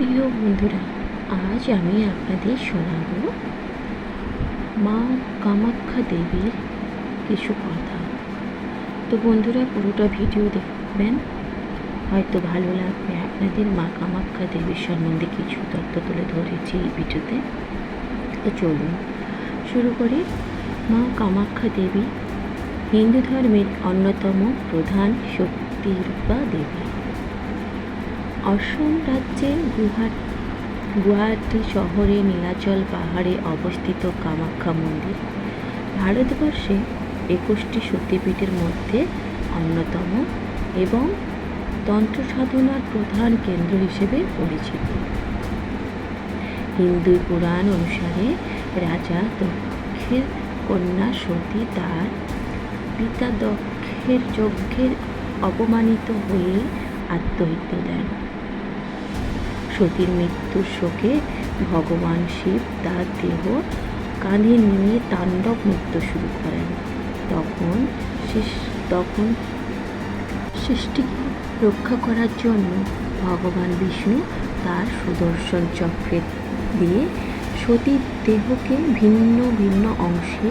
প্রিয় বন্ধুরা, আজ আমি আপনাদের শোনাব মা কামাখ্যা দেবীর কিছু কথা। তো বন্ধুরা, পুরোটা ভিডিও দেখবেন, হয়তো ভালো লাগবে আপনাদের। মা কামাখ্যা দেবীর সম্বন্ধে কিছু তথ্য তুলে ধরেছি এই ভিডিওতে। তো চলুন শুরু করি। মা কামাখ্যা দেবী হিন্দু ধর্মের অন্যতম প্রধান শক্তিরূপা দেবী। অসম রাজ্যের গুয়াহাটি শহরে নীলাচল পাহাড়ে অবস্থিত কামাখ্যা মন্দির ভারতবর্ষে 21টি সতীপীঠের মধ্যে অন্যতম এবং তন্ত্র সাধনার প্রধান কেন্দ্র হিসেবে পরিচিত। হিন্দু পুরাণ অনুসারে রাজা দক্ষের কন্যা সতী তার পিতা দক্ষের যজ্ঞের অপমানিত হয়ে আত্মহত্যা দেন। সতীর মৃত্যুর শোকে ভগবান শিব তার দেহ কাঁধে নিয়ে তাণ্ডব নৃত্য শুরু করেন। তখন সৃষ্টিকে রক্ষা করার জন্য ভগবান বিষ্ণু তার সুদর্শন চক্রের দিয়ে সতীর দেহকে ভিন্ন ভিন্ন অংশে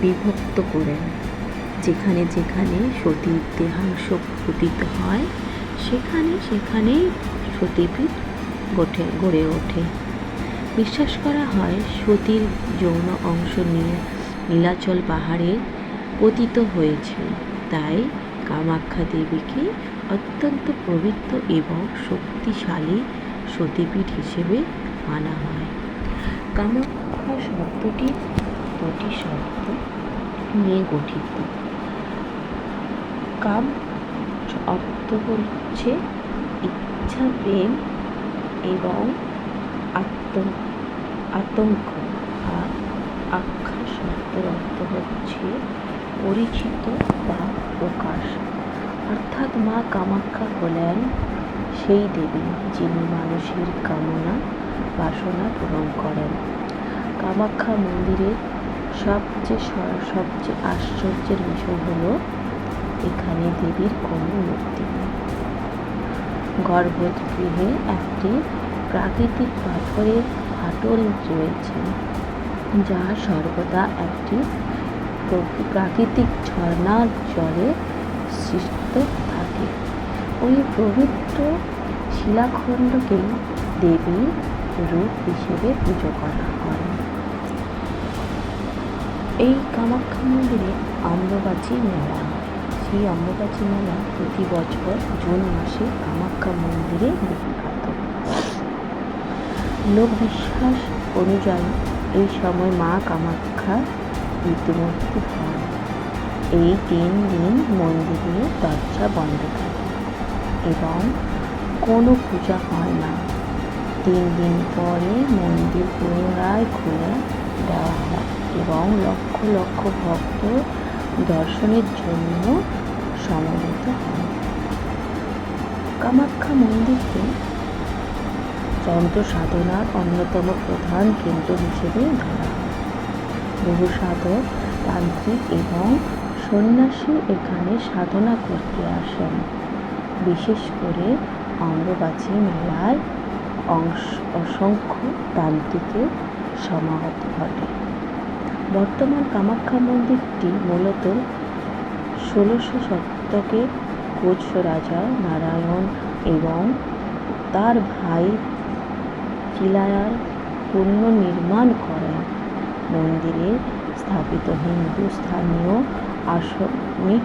বিভক্ত করেন। যেখানে যেখানে সতীর দেহাংশ পতিত হয় সেখানেই সতীপীঠ গড়ে ওঠে। বিশ্বাস করা হয় সতীর যৌন অংশ নিয়ে নীলাচল পাহাড়ে পতিত হয়েছিল, তাই কামাখ্যা দেবীকে অত্যন্ত পবিত্র এবং শক্তিশালী সতীপীঠ হিসেবে মানা হয়। কামাখ্যা শব্দটি দুটি শব্দ নিয়ে গঠিত। কাম অর্থ হচ্ছে ইচ্ছা, প্রেম এবং আতঙ্ক, আর আখ্যা শব্দের অর্থ হচ্ছে পরিচিত বা প্রকাশ। অর্থাৎ মা কামাখ্যা হলেন সেই দেবী যিনি মানুষের কামনা বাসনা পূরণ করেন। কামাখ্যা মন্দিরের সবচেয়ে আশ্চর্যের বিষয় হলো এখানে দেবীর কোনো মূর্তি নেই। গর্ভগৃহে একটি প্রাকৃতিক পাথরের ফাটল রয়েছে, যা সর্বদা একটি প্রাকৃতিক ঝর্ণার জলে সৃষ্ট থাকে। ওই পবিত্র শিলাখণ্ডকে দেবীর রূপ হিসেবে পুজো করা হয়। এই কামাখ্যা মন্দিরে অম্বুবাচী মেলা হয়। সেই অম্বুবাচী মেলা প্রতি বছর জুন মাসে কামাখ্যা মন্দিরে বিখ্যাত। লোকবিশ্বাস অনুযায়ী এই সময় মা কামাখ্যা ঋতুমতী হন। এই 3 দিন মন্দিরে দরজা বন্ধ থাকে এবং কোনো পূজা হয় না। 3 দিন পরে মন্দির পুনরায় খুলে দেওয়া হয় এবং লক্ষ লক্ষ ভক্ত দর্শনের জন্য সমবেত হন। কামাখ্যা মন্দিরকে তন্ত্র সাধনার অন্যতম প্রধান কেন্দ্র হিসেবে ধরা হয়। বহু সাধক, তান্ত্রিক এবং সন্ন্যাসী এখানে সাধনা করতে আসেন। বিশেষ করে অম্বুবাচী মেলায় অসংখ্য তান্ত্রিকের সমাগম ঘটে। বর্তমান কামাখ্যা মন্দিরটি মূলত 16শ শতকে কোচ রাজা নারায়ণ এবং তার ভাই চিলায়ার পুনর্নির্মাণ করেন। মন্দিরে স্থাপিত হিন্দুস্থানীয় আসমিক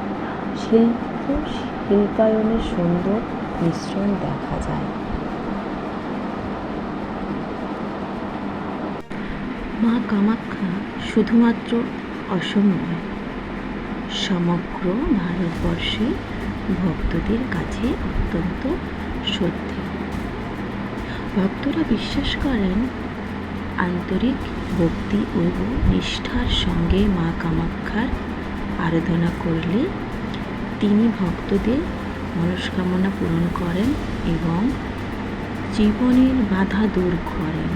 শিল্পায়নের সুন্দর মিশ্রণ দেখা যায়। মা কামাখ্যা শুধুমাত্র অসম নয়, সমগ্র ভারতবর্ষে ভক্তদের কাছে অত্যন্ত শ্রদ্ধেয়। ভক্তরা বিশ্বাস করেন আন্তরিক ভক্তি ও নিষ্ঠার সঙ্গে মা কামাখ্যার আরাধনা করলে তিনি ভক্তদের মনস্কামনা পূরণ করেন এবং জীবনের বাধা দূর করেন।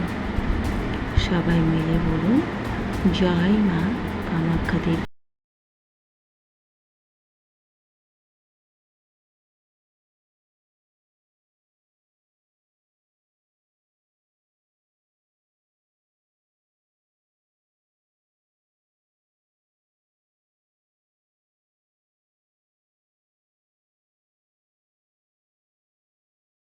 সবাই মিলে বলুন, জয় মা কামাখ্যা দেবী।